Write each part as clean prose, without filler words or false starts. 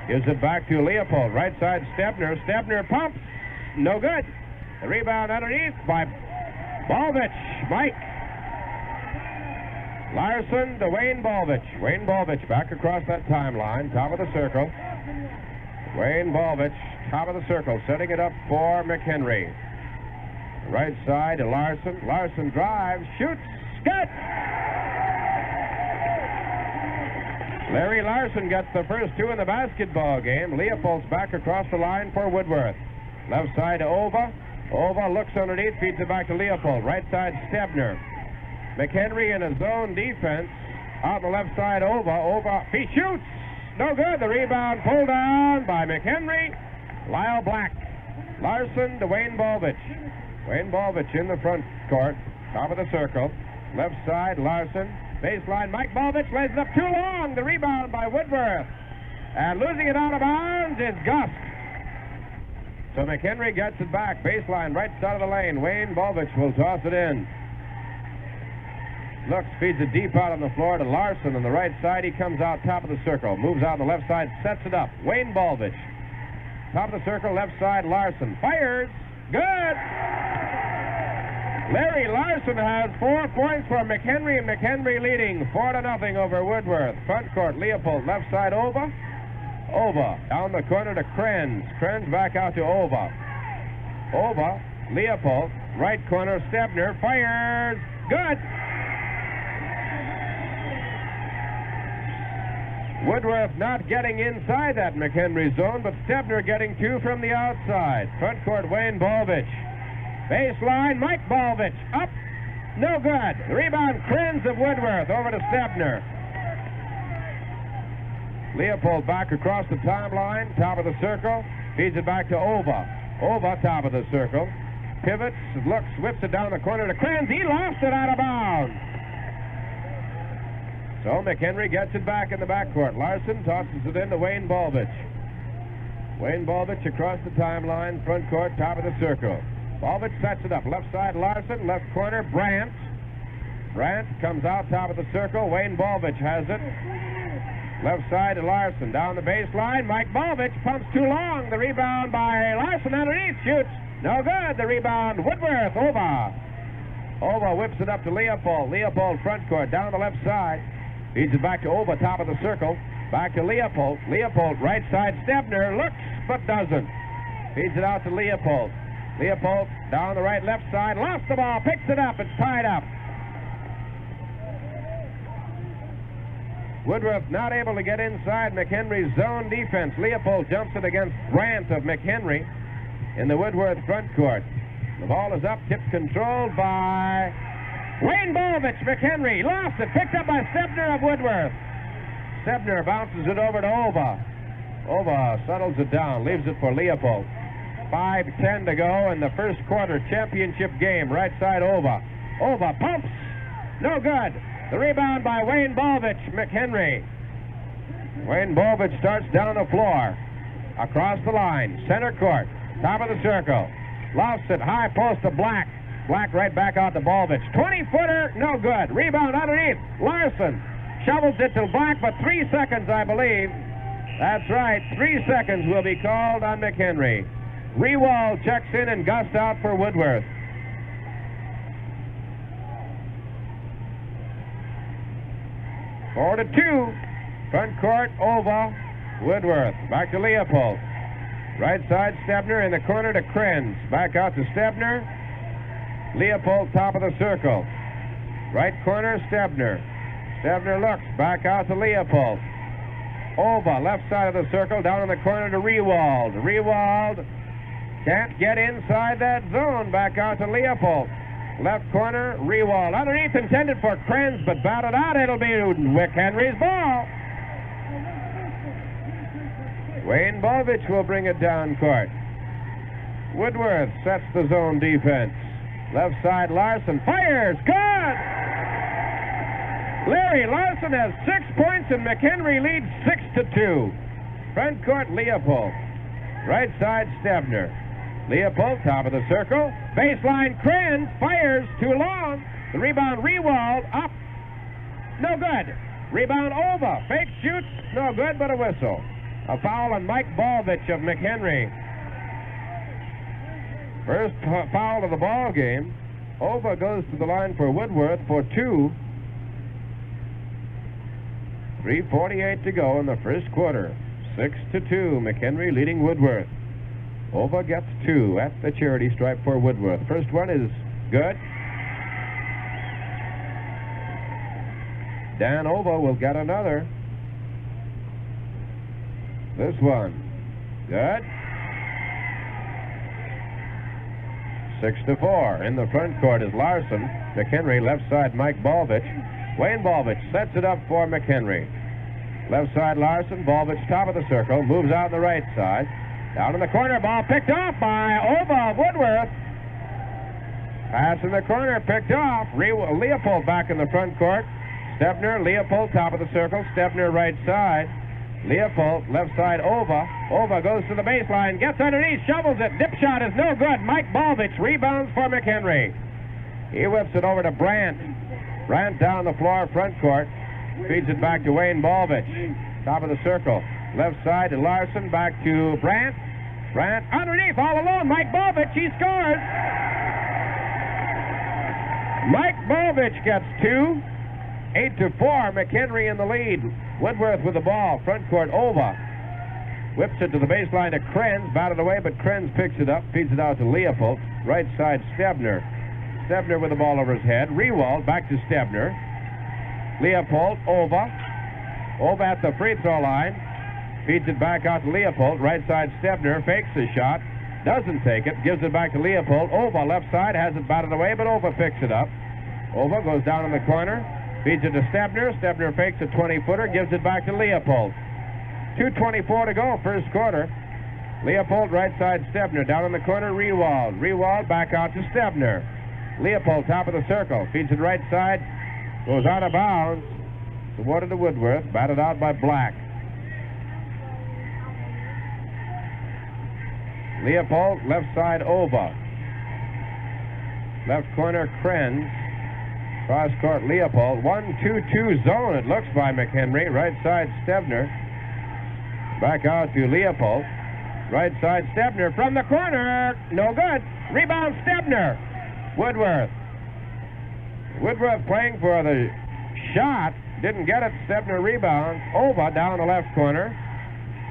Gives it back to Leopold. Right side, Stebner. Stebner pumps. No good. The rebound underneath by Balvich. Mike. Larson to Wayne Balvich. Wayne Balvich back across that timeline. Top of the circle. Wayne Balvich, top of the circle, setting it up for McHenry. Right side to Larson. Larson drives, shoots, good! Larry Larson gets the first two in the basketball game. Leopold's back across the line for Woodworth. Left side to Ova. Ova looks underneath, feeds it back to Leopold. Right side, Stebner. McHenry in a zone defense. Out the left side, Ova. Ova, he shoots! No good. The rebound pulled down by McHenry. Lyle Black. Larson to Wayne Balvich. Wayne Balvich in the front court. Top of the circle. Left side, Larson. Baseline, Mike Balvich lays it up too long. The rebound by Woodworth. And losing it out of bounds is Gus. So McHenry gets it back. Baseline, right side of the lane. Wayne Balvich will toss it in. Looks, feeds it deep out on the floor to Larson on the right side. He comes out top of the circle. Moves out on the left side, sets it up. Wayne Balvich. Top of the circle, left side, Larson. Fires. Good! Larry Larson has 4 points for McHenry, and McHenry leading 4-0 over Woodworth. Front court, Leopold. Left side, Ova. Ova. Down the corner to Krenz. Krenz back out to Ova. Ova. Leopold. Right corner, Stebner. Fires. Good! Woodworth not getting inside that McHenry zone, but Stebner getting two from the outside. Front court, Wayne Balvich. Baseline, Mike Balvich. Up. No good. The rebound, Krenz of Woodworth over to Stebner. Leopold back across the timeline, top of the circle. Feeds it back to Ova. Ova, top of the circle. Pivots, looks, whips it down the corner to Krenz. He lost it out of bounds. So McHenry gets it back in the backcourt. Larson tosses it in to Wayne Balvich. Wayne Balvich across the timeline, front court, top of the circle. Balvich sets it up. Left side, Larson. Left corner, Brandt. Brandt comes out top of the circle. Wayne Balvich has it. Left side to Larson. Down the baseline, Mike Balvich pumps too long. The rebound by Larson underneath. Shoots. No good. The rebound, Woodworth. Ova. Ova whips it up to Leopold. Leopold front court, down the left side. Feeds it back to Ova, top of the circle. Back to Leopold. Leopold, right side, Stebner. Looks, but doesn't. Feeds it out to Leopold. Leopold, down the right, left side. Lost the ball, picks it up. It's tied up. Woodworth not able to get inside McHenry's zone defense. Leopold jumps it against Brandt of McHenry in the Woodworth front court. The ball is up, tipped, controlled by Wayne Balvich. McHenry lost it, picked up by Stebner of Woodworth. Stebner bounces it over to Ova. Ova settles it down, leaves it for Leopold. 5:10 to go in the first quarter championship game. Right side, Ova. Ova pumps. No good. The rebound by Wayne Balvich. McHenry. Wayne Balvich starts down the floor. Across the line. Center court. Top of the circle. Lost it. High post to Black. Black right back out to Balvich. 20-footer. No good. Rebound underneath. Larson shovels it to Black, but 3 seconds, I believe. That's right. 3 seconds will be called on McHenry. Rewald checks in and Gus out for Woodworth. Four to 2. Front court, Ova. Woodworth. Back to Leopold. Right side, Stebner in the corner to Krenz. Back out to Stebner. Leopold, top of the circle. Right corner, Stebner. Stebner looks. Back out to Leopold. Ova, left side of the circle, down in the corner to Rewald. Rewald can't get inside that zone. Back out to Leopold. Left corner, Rewald. Underneath, intended for Krenz, but batted out. It'll be McHenry's ball. Wayne Balvich will bring it down court. Woodworth sets the zone defense. Left side, Larson fires. Good! Larry Larson has 6 points and McHenry leads 6-2. Front court, Leopold. Right side, Stebner. Leopold, top of the circle. Baseline, Krenz fires too long. The rebound, Rewald up. No good. Rebound, Ova. Fake shoots. No good, but a whistle. A foul on Mike Balvich of McHenry. First foul of the ball game. Ova goes to the line for Woodworth for 2. 3:48 to go in the first quarter. 6-2, McHenry leading Woodworth. Ova gets 2 at the charity stripe for Woodworth. First one is good. Dan Ova will get another. This one, good. 6-4. In the front court is Larson. McHenry, left side, Mike Balvich. Wayne Balvich sets it up for McHenry. Left side, Larson. Balvich, top of the circle. Moves out the right side. Down in the corner. Ball picked off by Ova of Woodworth. Pass in the corner. Picked off. Leopold back in the front court. Stebner, Leopold, top of the circle. Stebner, right side. Leopold, left side, Ova. Ova goes to the baseline. Gets underneath. Shovels it. Dip shot is no good. Mike Balvich rebounds for McHenry. He whips it over to Brandt. Brandt down the floor, front court. Feeds it back to Wayne Balvich. Top of the circle. Left side to Larson. Back to Brandt. Brandt underneath, all alone. Mike Balvich, he scores. Mike Balvich gets 2. 8-4, McHenry in the lead. Woodworth with the ball. Front court, Ova. Whips it to the baseline to Krenz. Batted away, but Krenz picks it up. Feeds it out to Leopold. Right side, Stebner. Stebner with the ball over his head. Rewald back to Stebner. Leopold, Ova. Ova at the free throw line. Feeds it back out to Leopold. Right side, Stebner fakes the shot. Doesn't take it. Gives it back to Leopold. Ova left side. Has it batted away, but Ova picks it up. Ova goes down in the corner. Feeds it to Stebner. Stebner fakes a 20-footer. Gives it back to Leopold. 2:24 to go, first quarter. Leopold, right side, Stebner. Down in the corner, Rewald. Rewald back out to Stebner. Leopold, top of the circle. Feeds it right side. Goes out of bounds. Awarded to Woodworth. Batted out by Black. Leopold, left side, Ova. Left corner, Krenz. Cross court, Leopold. 1-2-2 zone, it looks, by McHenry. Right side, Stebner. Back out to Leopold. Right side, Stebner from the corner. No good. Rebound, Stebner. Woodworth. Woodworth playing for the shot. Didn't get it. Stebner rebounds. Ova down the left corner.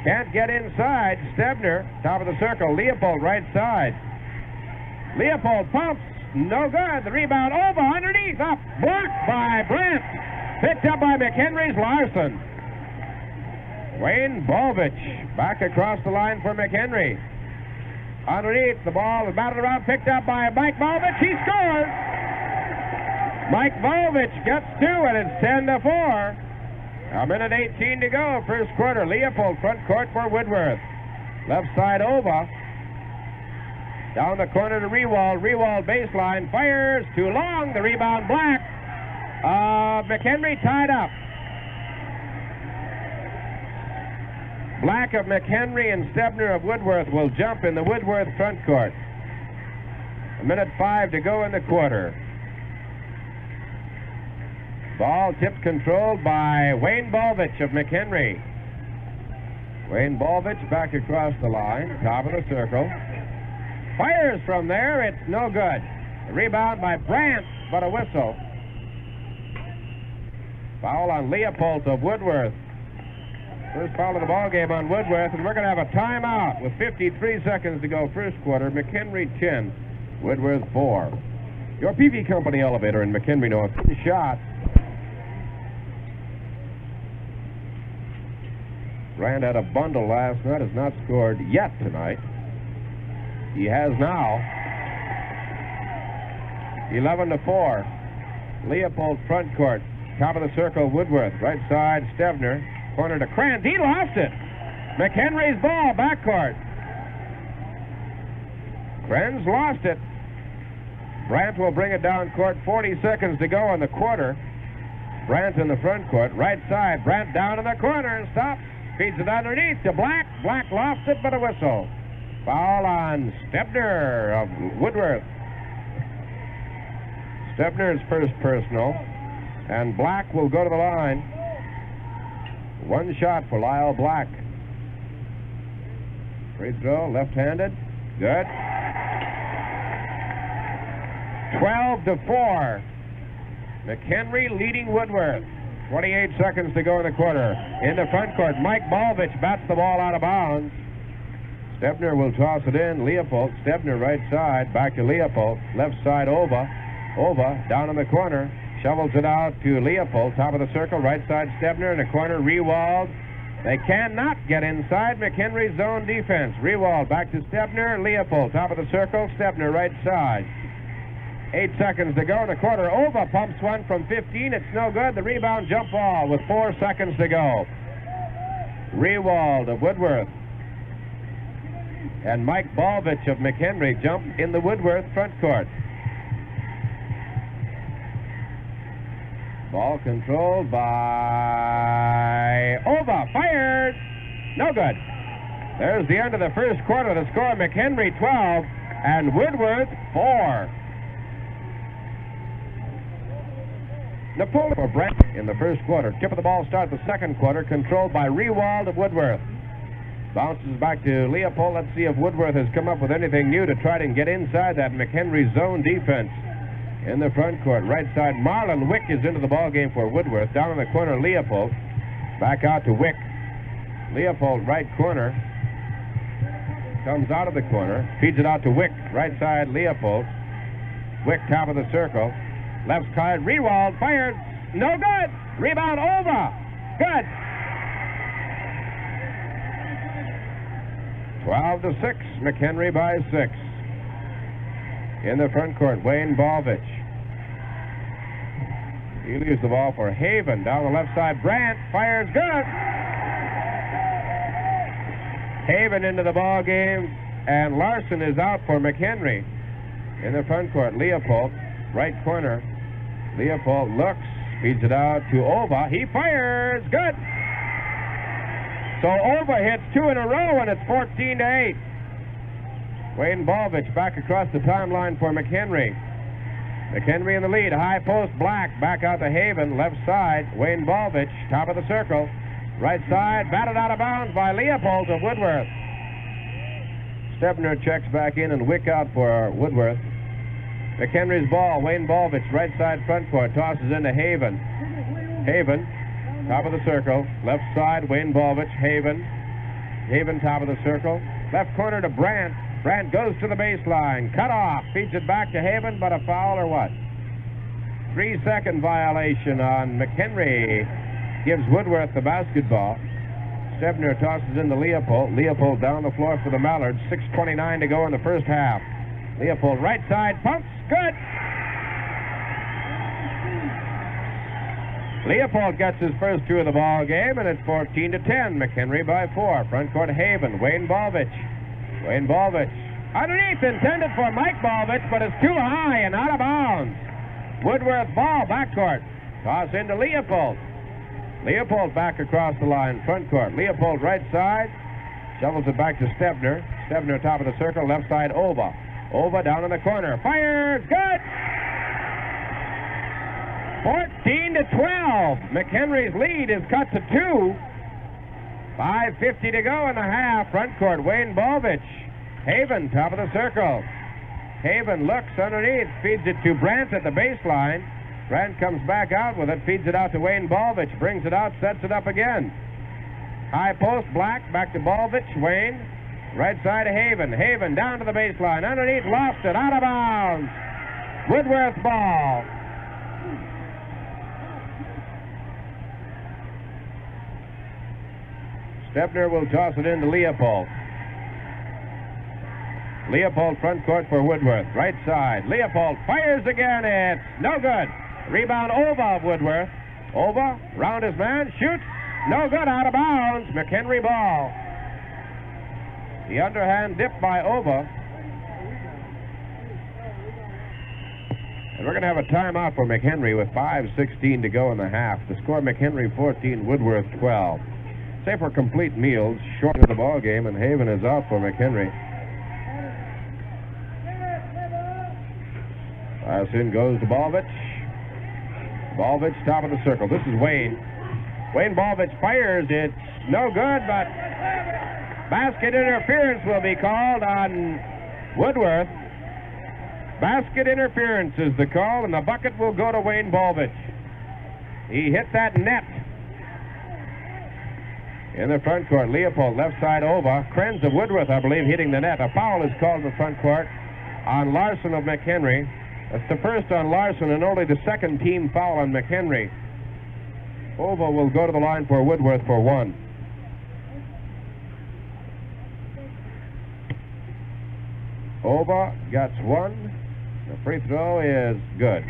Can't get inside. Stebner, top of the circle. Leopold, right side. Leopold pumps. No good. The rebound, Ova underneath. Up. Blocked by Brandt. Picked up by McHenry's Larson. Wayne Balvich back across the line for McHenry. Underneath, the ball is batted around, picked up by Mike Balvich. He scores. Mike Balvich gets 2, and it's 10-4. A minute 18 to go, first quarter. Leopold, front court for Woodworth. Left side, Ova. Down the corner to Rewald. Rewald baseline, fires, too long. The rebound, Black. McHenry tied up. Black of McHenry and Stebner of Woodworth will jump in the Woodworth front court. A minute 5 to go in the quarter. Ball tipped, controlled by Wayne Balvich of McHenry. Wayne Balvich back across the line, top of the circle. Fires from there, it's no good. A rebound by Brandt, but a whistle. Foul on Leopold of Woodworth. First foul of the ball game on Woodworth, and we're going to have a timeout with 53 seconds to go first quarter. McHenry 10, Woodworth 4. Your PV Company elevator in McHenry North. Shot. Rand had a bundle last night, has not scored yet tonight. He has now. 11-4. Leopold front court. Top of the circle, Woodworth. Right side, Stebner. Corner to Krenz. He lost it. McHenry's ball, backcourt. Krenz lost it. Brandt will bring it down court. 40 seconds to go in the quarter. Brandt in the front court. Right side. Brandt down in the corner and stops. Feeds it underneath to Black. Black lost it, but a whistle. Foul on Stebner of Woodworth. Stebner's first personal. And Black will go to the line. One shot for Lyle Black. Free throw, left-handed. Good. 12-4. McHenry leading Woodworth. 28 seconds to go in the quarter. In the front court, Mike Balvich bats the ball out of bounds. Stebner will toss it in. Leopold, Stebner right side, back to Leopold. Left side, Ova. Ova down in the corner. Shovels it out to Leopold, top of the circle. Right side, Stebner in the corner. Rewald. They cannot get inside McHenry's zone defense. Rewald back to Stebner. Leopold, top of the circle. Stebner right side. 8 seconds to go in the quarter. Ova pumps one from 15. It's no good. The rebound jump ball with 4 seconds to go. Rewald of Woodworth and Mike Balvich of McHenry jump in the Woodworth front court. Ball controlled by Ova. Fired. No good. There's the end of the first quarter. The score, McHenry 12 and Woodworth 4. Napoleon for Brett in the first quarter. Tip of the ball starts the second quarter, controlled by Rewald of Woodworth. Bounces back to Leopold. Let's see if Woodworth has come up with anything new to try to get inside that McHenry zone defense. In the front court, right side, Marlon Wick is into the ball game for Woodworth. Down in the corner, Leopold. Back out to Wick. Leopold, right corner. Comes out of the corner. Feeds it out to Wick. Right side, Leopold. Wick, top of the circle. Left side, Rewald. Fired. No good. Rebound over. Good. 12-6. McHenry by 6. In the front court, Wayne Balvich. He leaves the ball for Haven. Down the left side, Brandt fires. Good. Haven into the ball game, and Larson is out for McHenry. In the front court, Leopold, right corner. Leopold looks, feeds it out to Ova. He fires. Good. So Ova hits 2 in a row, and it's 14-8. Wayne Balvich back across the timeline for McHenry. McHenry in the lead. High post, Black. Back out to Haven. Left side, Wayne Balvich. Top of the circle. Right side, batted out of bounds by Leopold of Woodworth. Stebner checks back in and Wick out for Woodworth. McHenry's ball. Wayne Balvich, right side front court. Tosses into Haven. Haven, top of the circle. Left side, Wayne Balvich. Haven. Haven, top of the circle. Left corner to Brandt. Brandt goes to the baseline. Cut off. Feeds it back to Haven, but a foul or what? 3-second violation on McHenry. Gives Woodworth the basketball. Stebner tosses into Leopold. Leopold down the floor for the Mallards. 6:29 to go in the first half. Leopold right side pumps. Good. Leopold gets his first 2 of the ball game, and it's 14-10. McHenry by 4. Front court Haven. Wayne Balvich. Wayne Balvich. Underneath, intended for Mike Balvich, but it's too high and out of bounds. Woodworth ball, backcourt. Toss into Leopold. Leopold back across the line, front court. Leopold right side. Shovels it back to Stebner. Stebner top of the circle, left side Ova. Ova down in the corner. Fires. Good. 14-12. McHenry's lead is cut to 2. 5:50 to go in the half. Front court, Wayne Balvich. Haven, top of the circle. Haven looks underneath, feeds it to Brandt at the baseline. Brandt comes back out with it, feeds it out to Wayne Balvich, brings it out, sets it up again. High post, Black, back to Balvich. Wayne, right side of Haven. Haven down to the baseline, underneath, lost it, out of bounds. Woodworth ball. Stebner will toss it into Leopold. Leopold front court for Woodworth. Right side. Leopold fires again. It's no good. Rebound Ova of Woodworth. Ova, round his man, shoots. No good, out of bounds. McHenry ball. The underhand dip by Ova. And we're going to have a timeout for McHenry with 5:16 to go in the half. The score, McHenry 14, Woodworth 12. Say for complete meals, short of the ball game, and Haven is out for McHenry. Pass in goes to Balvich. Balvich, top of the circle. This is Wayne. Wayne Balvich fires. It's no good, but Basket interference will be called on Woodworth. Basket interference is the call, and the bucket will go to Wayne Bolvich. He hit that net. In the front court, Leopold, left side over. Krenz of Woodworth, I believe, hitting the net. A foul is called in the front court on Larson of McHenry. That's the first on Larson and only the second team foul on McHenry. Ova will go to the line for Woodworth for one. Ova gets one. The free throw is good.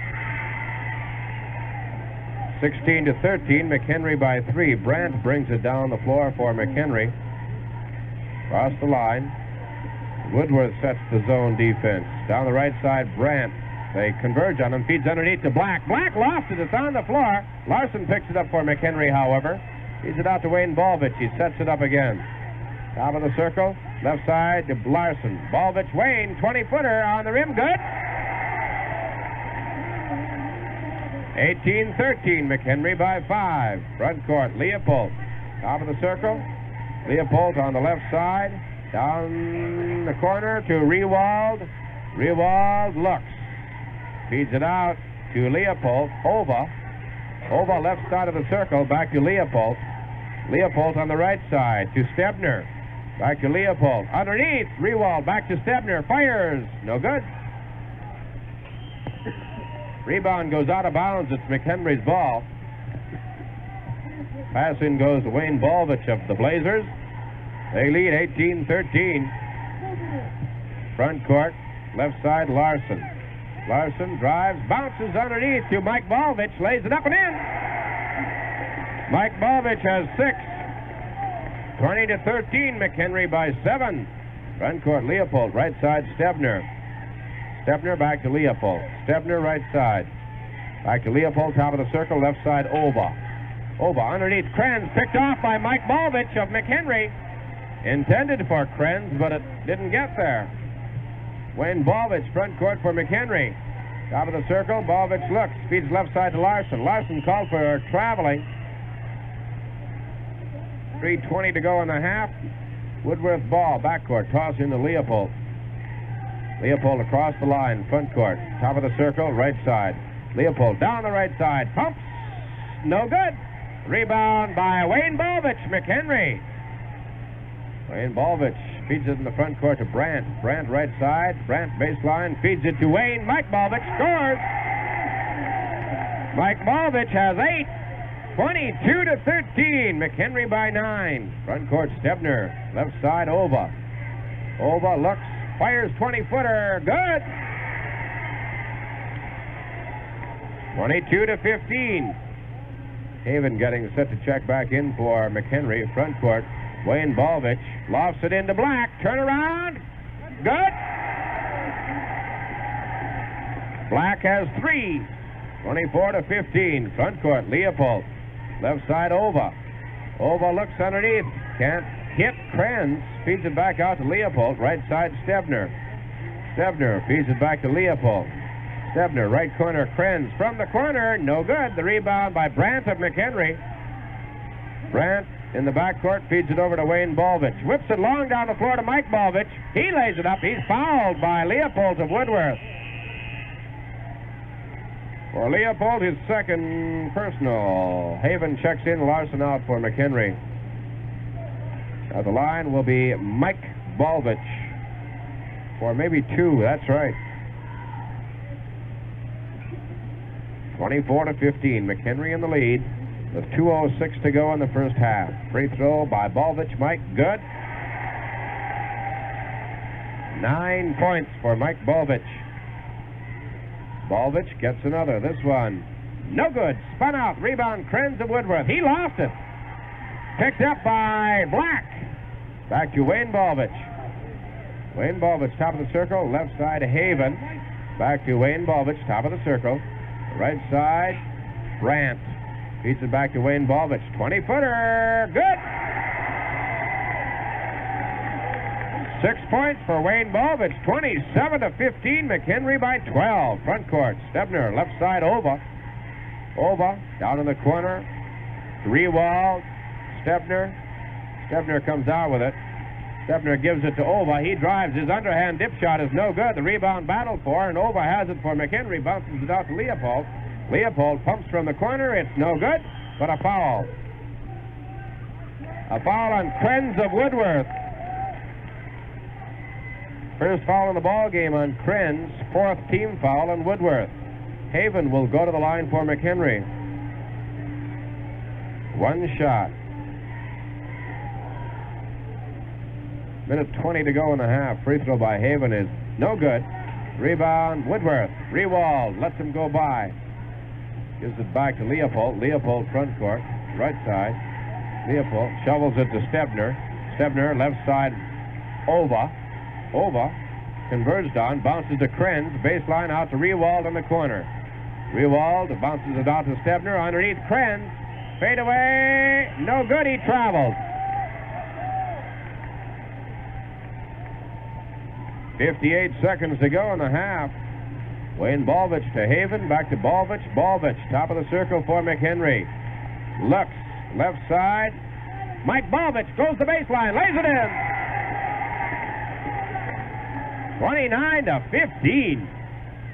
16-13, McHenry by 3. Brandt brings it down the floor for McHenry. Across the line. Woodworth sets the zone defense. Down the right side, Brandt. They converge on him. Feeds underneath to Black. Black lost it. It's on the floor. Larson picks it up for McHenry, however. Feeds it out to Wayne Bolvich. He sets it up again. Top of the circle. Left side to Larson. Bolvich, Wayne, 20-footer on the rim. Good. 18-13, McHenry by 5. Front court, Leopold. Top of the circle. Leopold on the left side. Down the corner to Rewald. Rewald looks. Feeds it out to Leopold. Ova. Ova left side of the circle. Back to Leopold. Leopold on the right side to Stebner. Back to Leopold. Underneath, Rewald. Back to Stebner. Fires. No good. Rebound goes out of bounds. It's McHenry's ball. Passing goes to Wayne Bolvich of the Blazers. They lead 18-13. Front court, left side, Larson. Larson drives, bounces underneath to Mike Bolvich, lays it up and in. Mike Bolvich has 6. 20-13, McHenry by 7. Front court, Leopold, right side, Stebner. Stebner back to Leopold. Stebner right side. Back to Leopold, top of the circle, left side, Ova. Ova underneath Krenz, picked off by Mike Bolvich of McHenry. Intended for Krenz, but it didn't get there. Wayne Bolvich, front court for McHenry. Top of the circle, Bolvich looks, feeds left side to Larson. Larson called for traveling. 3:20 to go in the half. Woodworth ball, backcourt, toss into Leopold. Leopold across the line, front court. Top of the circle, right side. Leopold down the right side, pumps, no good. Rebound by Wayne Bolvich, McHenry. Wayne Bolvich feeds it in the front court to Brandt. Brandt right side, Brandt baseline, feeds it to Wayne. Mike Bolvich scores. Mike Bolvich has 8. 22-13, McHenry by 9. Front court, Stebner. Left side, Ova. Ova looks, fires 20-footer, good. 22-15. Haven getting set to check back in for McHenry. Front court, Wayne Bolvich lofts it into Black. Turn around, good. Black has 3. 24-15. Front court, Leopold. Left side, Ova. Ova looks underneath. Can't hit Krenz. Feeds it back out to Leopold. Right side, Stebner. Stebner feeds it back to Leopold. Stebner, right corner, Krenz. From the corner, no good. The rebound by Brandt of McHenry. Brandt in the backcourt feeds it over to Wayne Bolvich. Whips it long down the floor to Mike Bolvich. He lays it up. He's fouled by Leopold of Woodworth. For Leopold, his second personal. Haven checks in, Larson out for McHenry. Now the line will be Mike Bolvich. For maybe 2, that's right. 24-15, McHenry in the lead. With 2:06 to go in the first half. Free throw by Bolvich, Mike, good. 9 points for Mike Bolvich. Bolvich gets another. This one, no good. Spun out. Rebound, Krenz of Woodworth. He lost it. Picked up by Black. Back to Wayne Bolvich. Wayne Bolvich, top of the circle. Left side, Haven. Back to Wayne Bolvich, top of the circle. Right side, Brandt. Feeds it back to Wayne Bolvich. 20-footer. Good. 6 points for Wayne Bolvich. 27-15. McHenry by 12. Front court. Stebner. Left side, Ova. Ova down in the corner. Rewald. Stebner. Stebner comes out with it. Stepner gives it to Ova. He drives. His underhand dip shot is no good. The rebound battled for, and Ova has it for McHenry. Bounces it out to Leopold. Leopold pumps from the corner. It's no good, but a foul. A foul on Krenz of Woodworth. First foul in the ball game on Krenz. Fourth team foul on Woodworth. Haven will go to the line for McHenry. One shot. Minute 20 to go in the half. Free throw by Haven is no good. Rebound, Woodworth. Rewald lets him go by. Gives it back to Leopold. Leopold front court, right side. Leopold shovels it to Stebner. Stebner left side, Ova. Ova converged on, bounces to Krenz. Baseline out to Rewald in the corner. Rewald bounces it out to Stebner. Underneath Krenz. Fade away. No good. He traveled. 58 seconds to go in the half. Wayne Balvich to Haven, back to Balvich. Balvich, top of the circle for McHenry. Looks, left side. Mike Balvich goes the baseline, lays it in. 29 to 15.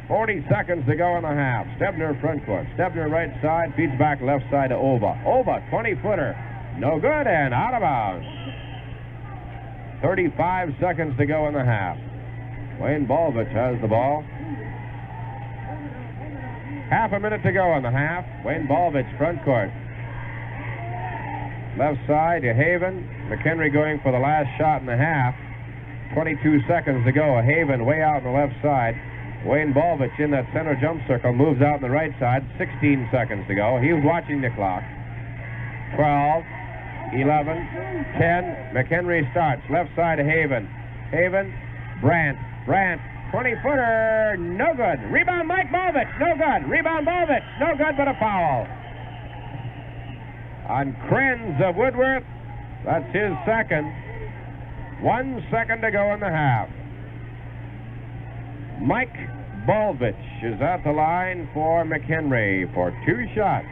40 seconds to go in the half. Stebner front court. Stebner right side, feeds back left side to Ova. Ova, 20-footer. No good and out of bounds. 35 seconds to go in the half. Wayne Balvich has the ball. Half a minute to go in the half. Wayne Balvich front court. Left side to Haven. McHenry going for the last shot in the half. 22 seconds to go. Haven way out on the left side. Wayne Balvich in that center jump circle moves out on the right side. 16 seconds to go. He was watching the clock. 12, 11, 10. McHenry starts. Left side to Haven. Haven, Brandt. Brandt, 20-footer, no good. Rebound Mike Balvich, no good. Rebound Balvich, no good, but a foul. On Krenz of Woodworth, that's his second. 1 second to go in the half. Mike Balvich is at the line for McHenry for 2 shots.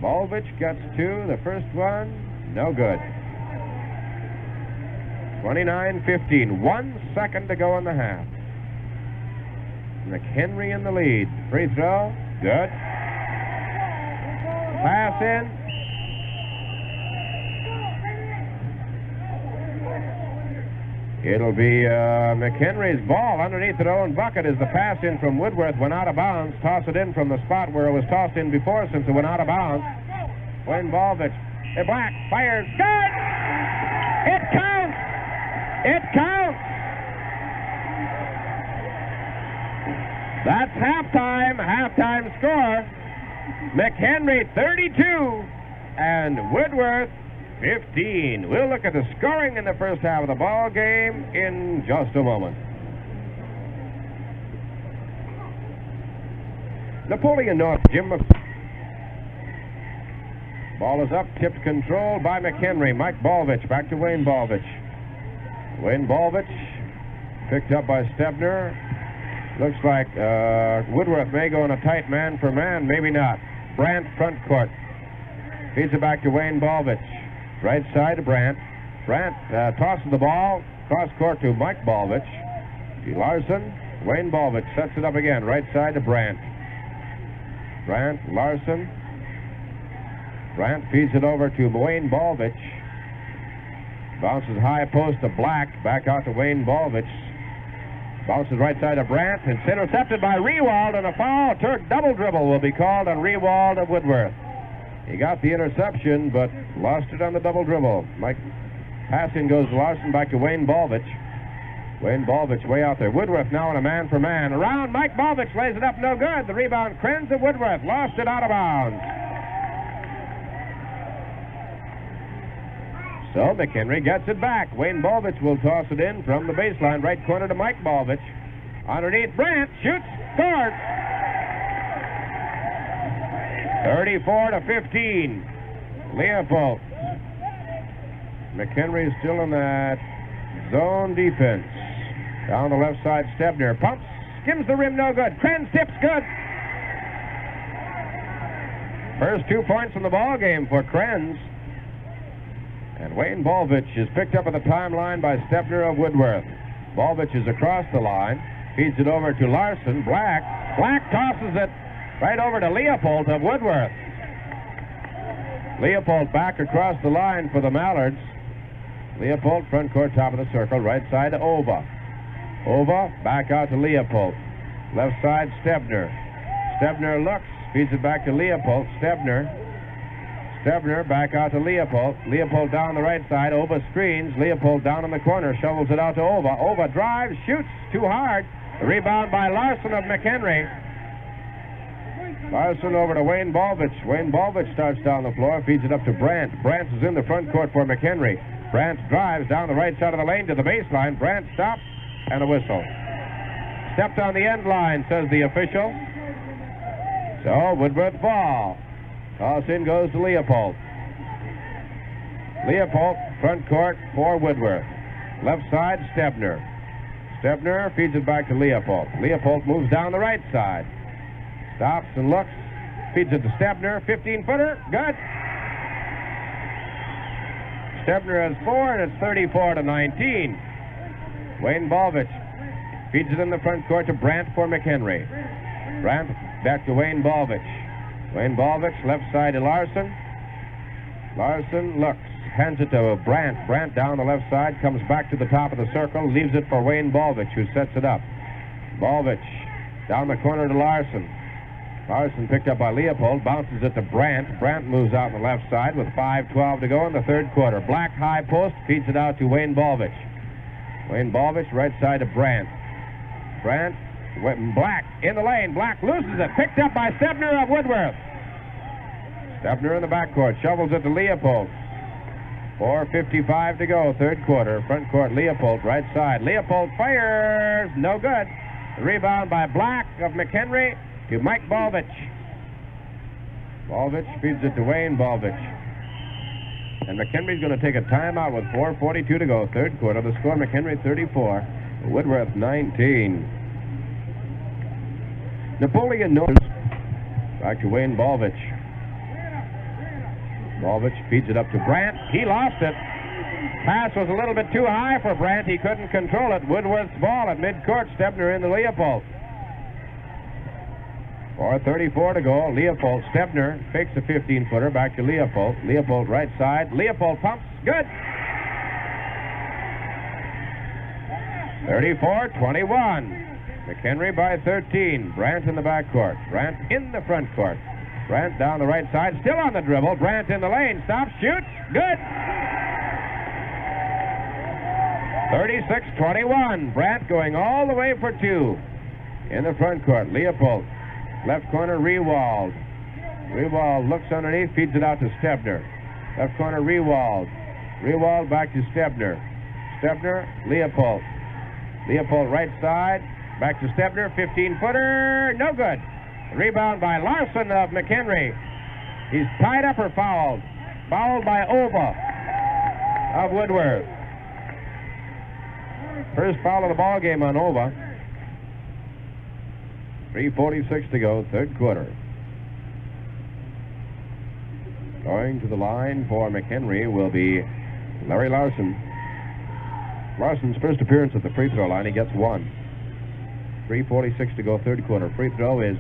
Balvich gets 2. The first one, no good. 29-15. 1 second to go in the half. McHenry in the lead. Free throw, good. Pass in. It'll be McHenry's ball underneath their own bucket as the pass in from Woodworth went out of bounds. Toss it in from the spot where it was tossed in before since it went out of bounds. Wayne Balvich, Black fires, good! It counts! It counts! That's halftime. Halftime score. McHenry 32 and Woodworth 15. We'll look at the scoring in the first half of the ball game in just a moment. Napoleon North, Jim. Ball is up, tipped, controlled by McHenry. Mike Balvich, back to Wayne Balvich. Wayne Balvich, picked up by Stebner. Looks like Woodworth may go in a tight man-for-man, maybe not. Brandt, front court. Feeds it back to Wayne Balvich. Right side to Brandt. Brandt tosses the ball, cross court to Mike Balvich. Larson, Wayne Balvich sets it up again, right side to Brandt. Brandt, Larson. Brandt feeds it over to Wayne Balvich. Bounces high post to Black, back out to Wayne Balvich. Bounces right side of Brandt. It's intercepted by Rewald, and a foul. Turk double dribble will be called on Rewald of Woodworth. He got the interception, but lost it on the double dribble. Mike passing goes to Larson, back to Wayne Balvich. Wayne Balvich way out there. Woodworth now in a man-for-man. Around, Mike Balvich lays it up, no good. The rebound, Krenz of Woodworth. Lost it out of bounds. So McHenry gets it back. Wayne Balvich will toss it in from the baseline, right corner to Mike Balvich. Underneath, Brandt shoots, scores. 34-15. Leopold. McHenry is still in that zone defense. Down the left side, Stebner pumps, skims the rim, no good. Krenz tips, good. First 2 points in the ball game for Krenz. And Wayne Balvich is picked up at the timeline by Stebner of Woodworth. Balvich is across the line, feeds it over to Larson. Black tosses it right over to Leopold of Woodworth. Leopold back across the line for the Mallards. Leopold, front court, top of the circle, right side to Ova. Ova, back out to Leopold. Left side, Stebner. Stebner looks, feeds it back to Leopold. Stebner back out to Leopold. Leopold down the right side. Ova screens. Leopold down in the corner, shovels it out to Ova. Ova drives, shoots, too hard. The rebound by Larson of McHenry. Larson over to Wayne Balvich. Wayne Balvich starts down the floor, feeds it up to Brandt. Brandt is in the front court for McHenry. Brandt drives down the right side of the lane to the baseline. Brandt stops, and a whistle. Stepped on the end line, says the official. So, Woodworth ball. Toss in goes to Leopold. Leopold, front court for Woodworth. Left side, Stebner. Stebner feeds it back to Leopold. Leopold moves down the right side. Stops and looks. Feeds it to Stebner. 15-footer. Good. Stebner has 4, and it's 34-19. Wayne Balvich feeds it in the front court to Brandt for McHenry. Brandt back to Wayne Balvich. Wayne Balvich, left side to Larson. Larson looks, hands it to Brandt. Brandt down the left side, comes back to the top of the circle, leaves it for Wayne Balvich, who sets it up. Balvich down the corner to Larson. Larson picked up by Leopold, bounces it to Brandt. Brandt moves out on the left side with 5:12 to go in the third quarter. Black high post, feeds it out to Wayne Balvich. Wayne Balvich, right side to Brandt. Brandt, Black in the lane. Black loses it, picked up by Stebner of Woodworth. Stebner in the backcourt, shovels it to Leopold. 4:55 to go, third quarter. Front court, Leopold, right side. Leopold fires, no good. The rebound by Black of McHenry to Mike Balvich. Balvich feeds it to Wayne Balvich. And McHenry's going to take a timeout with 4:42 to go, third quarter. The score, McHenry 34, Woodworth 19. Napoleon Norris back to Wayne Balvich. Balvich feeds it up to Brandt. He lost it. Pass was a little bit too high for Brandt. He couldn't control it. Woodworth's ball at midcourt. Stebner into Leopold. 4:34 to go. Leopold, Stebner fakes a 15-footer back to Leopold. Leopold right side. Leopold pumps. Good. 34-21. McHenry by 13. Brandt in the backcourt. Brandt in the front court. Brandt down the right side, still on the dribble. Brandt in the lane, stops, shoots, good. 36-21. Brandt going all the way for 2. In the front court, Leopold. Left corner, Rewald. Rewald looks underneath, feeds it out to Stebner. Left corner, Rewald. Rewald back to Stebner. Stebner, Leopold. Leopold right side, back to Stebner, 15-footer, no good. Rebound by Larson of McHenry. He's tied up or fouled. Fouled by Ova of Woodworth. First foul of the ball game on Ova. 3:46 to go, third quarter. Going to the line for McHenry will be Larry Larson. Larson's first appearance at the free throw line, he gets 1. 3:46 to go, third quarter. Free throw is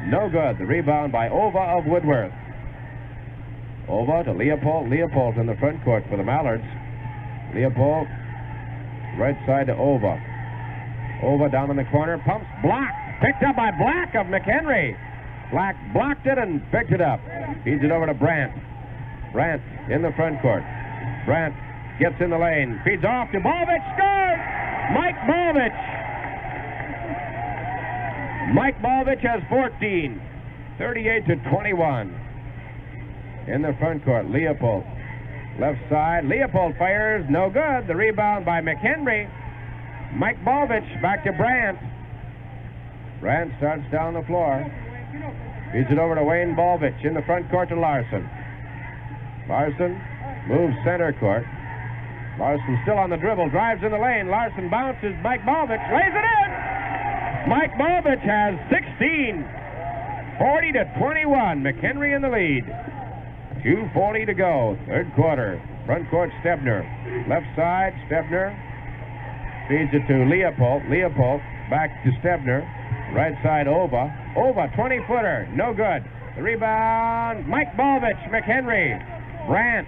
no good. The rebound by Ova of Woodworth. Ova to Leopold. Leopold in the front court for the Mallards. Leopold, right side to Ova. Ova down in the corner, pumps, blocked. Picked up by Black of McHenry. Black blocked it and picked it up. Feeds it over to Brandt. Brandt in the front court. Brandt gets in the lane. Feeds off to Balvich. Scores! Mike Balvich. Mike Balvich has 14. 38-21. In the front court, Leopold. Left side, Leopold fires. No good. The rebound by McHenry. Mike Balvich back to Brandt. Brandt starts down the floor. Feeds it over to Wayne Balvich. In the front court to Larson. Larson moves center court. Larson still on the dribble. Drives in the lane. Larson bounces. Mike Balvich lays it in. Mike Balvich has 16. 40-21, McHenry in the lead. 2:40 to go, third quarter. Front court, Stebner. Left side, Stebner. Feeds it to Leopold. Leopold back to Stebner. Right side, Ova. Ova, 20-footer, no good. The rebound, Mike Balvich, McHenry. Brandt.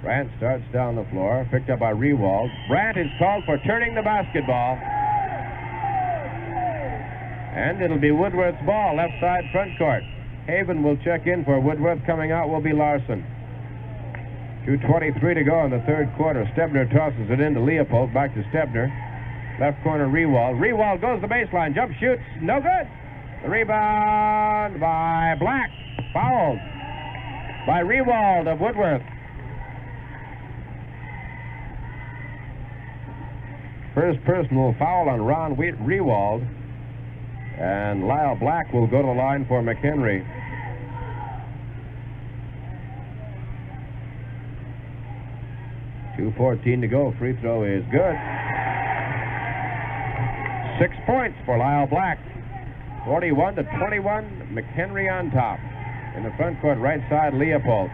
Brandt starts down the floor, picked up by Rewald. Brandt is called for turning the basketball. And it'll be Woodworth's ball, left side front court. Haven will check in for Woodworth. Coming out will be Larson. 2:23 to go in the third quarter. Stebner tosses it into Leopold, back to Stebner. Left corner, Rewald. Rewald goes to the baseline, jump shoots, no good. The rebound by Black, fouled by Rewald of Woodworth. First personal foul on Ron Rewald. And Lyle Black will go to the line for McHenry. .2:14 to go. Free throw is good. 6 points for Lyle Black. 41-21. McHenry on top. In the front court, right side, Leopold.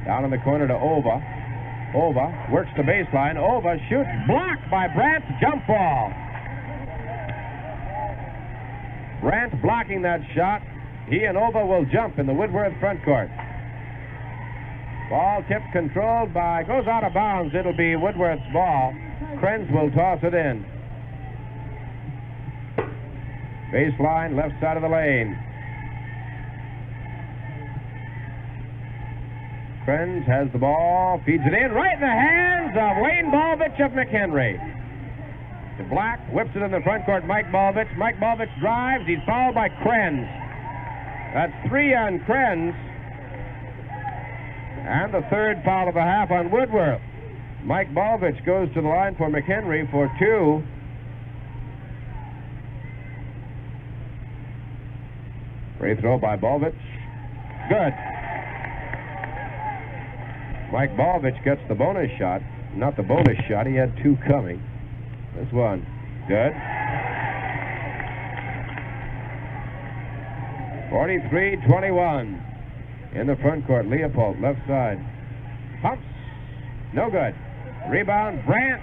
Down in the corner to Ova. Ova works the baseline. Ova shoots. Blocked by Brandt's jump ball. Brandt blocking that shot. He and Ova will jump in the Woodworth front court. Ball tipped, controlled by, goes out of bounds. It'll be Woodworth's ball. Krenz will toss it in. Baseline, left side of the lane. Krenz has the ball, feeds it in, right in the hands of Wayne Balvich of McHenry. To Black, whips it in the front court, Mike Balvich. Mike Balvich drives, he's fouled by Krenz. That's 3 on Krenz. And the third foul of the half on Woodworth. Mike Balvich goes to the line for McHenry for 2. Free throw by Balvich. Good. Mike Balvich gets the bonus shot. Not the bonus shot, he had 2 coming. This one, good. 43-21. In the front court, Leopold, left side. Pumps, no good. Rebound, Brandt.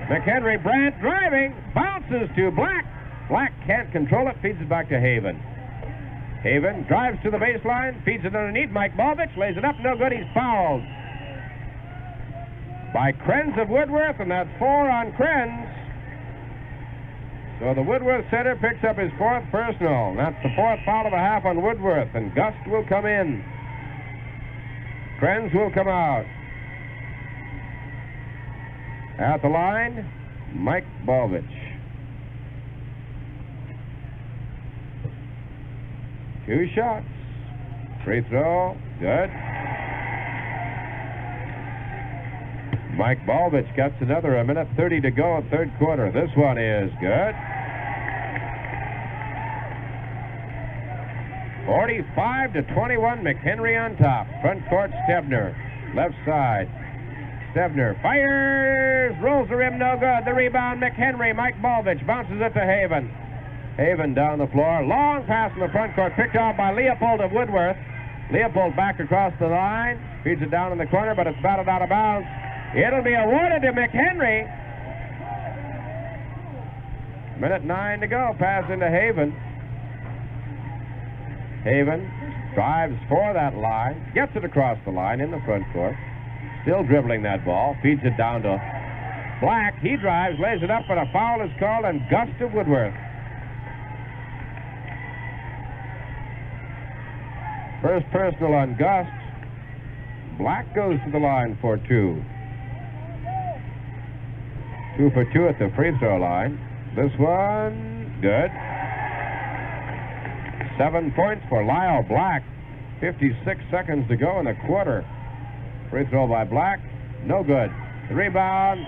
McHenry, Brandt driving, bounces to Black. Black can't control it, feeds it back to Haven. Haven drives to the baseline, feeds it underneath. Mike Balvich lays it up, no good, he's fouled by Krenz of Woodworth, and that's 4 on Krenz. So the Woodworth center picks up his 4th personal. That's the 4th foul of the half on Woodworth, and Gust will come in. Krenz will come out. At the line, Mike Balvich. 2 shots. Free throw, good. Mike Balvich gets another, 1:30 to go in third quarter. This one is good. 45-21, McHenry on top. Front court, Stebner. Left side. Stebner fires, rolls the rim, no good. The rebound, McHenry. Mike Balvich bounces it to Haven. Haven down the floor. Long pass in the front court, picked off by Leopold of Woodworth. Leopold back across the line. Feeds it down in the corner, but it's batted out of bounds. It'll be awarded to McHenry. 1:09 to go. Pass into Haven. Haven drives for that line. Gets it across the line in the front court. Still dribbling that ball. Feeds it down to Black. He drives, lays it up, but a foul is called on Gust of Woodworth. First personal on Gust. Black goes to the line for 2. 2 for 2 at the free throw line. This one, good. 7 points for Lyle Black. 56 seconds to go in the quarter. Free throw by Black, no good. The rebound,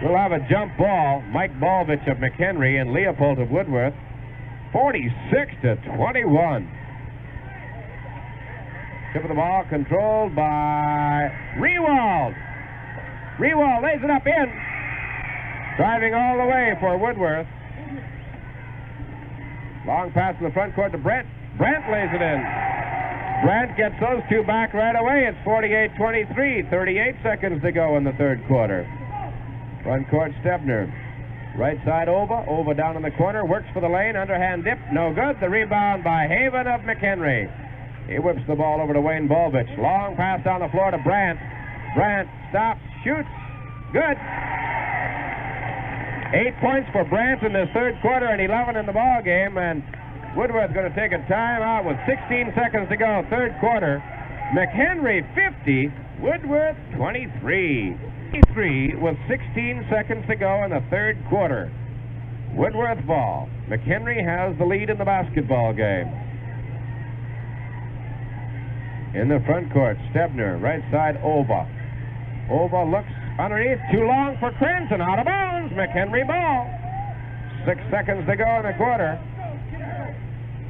we'll have a jump ball. Mike Balvich of McHenry and Leopold of Woodworth. 46-21. Tip of the ball controlled by Rewald. Rewald lays it up in. Driving all the way for Woodworth. Long pass to the front court to Brent. Brent lays it in. Brent gets those two back right away. It's 48-23. 38 seconds to go in the third quarter. Front court, Stebner. Right side, Ova. Ova down in the corner. Works for the lane. Underhand dip. No good. The rebound by Haven of McHenry. He whips the ball over to Wayne Bolvich. Long pass down the floor to Brandt. Brandt stops, shoots. Good. 8 points for Brandt in this third quarter and 11 in the ball game. And Woodworth going to take a timeout with 16 seconds to go. Third quarter. McHenry 50. Woodworth 23. 23 with 16 seconds to go in the third quarter. Woodworth ball. McHenry has the lead in the basketball game. In the front court, Stebner, right side, Ova. Ova looks underneath, too long for Cranston, out of bounds. McHenry ball. 6 seconds to go in the quarter.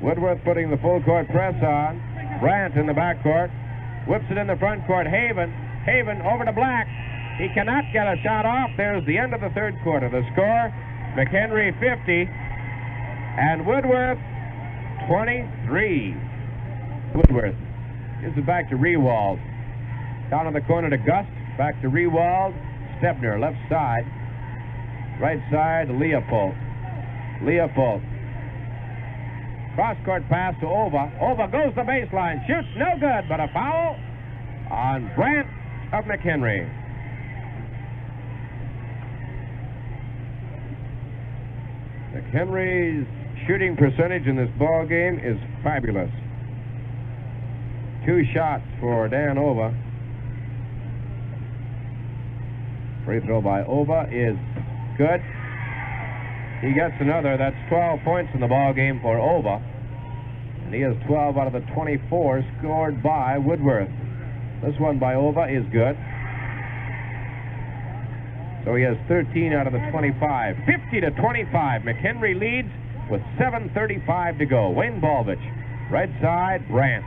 Woodworth putting the full court press on. Brandt in the back court. Whips it in the front court. Haven. Haven over to Black. He cannot get a shot off. There's the end of the third quarter. The score, McHenry 50 and Woodworth 23. Woodworth gives it back to Rewald. Down in the corner to Gust. Back to Rewald. Stebner, left side. Right side, Leopold. Leopold. Cross-court pass to Ova. Ova goes the baseline. Shoots, no good, but a foul on Brandt of McHenry. McHenry's shooting percentage in this ball game is fabulous. 2 shots for Dan Ova. Free throw by Ova is good. He gets another. That's 12 points in the ball game for Ova. And he has 12 out of the 24 scored by Woodworth. This one by Ova is good. So he has 13 out of the 25. 50-25. McHenry leads with 7:35 to go. Wayne Bolvich. Right side, Brandt.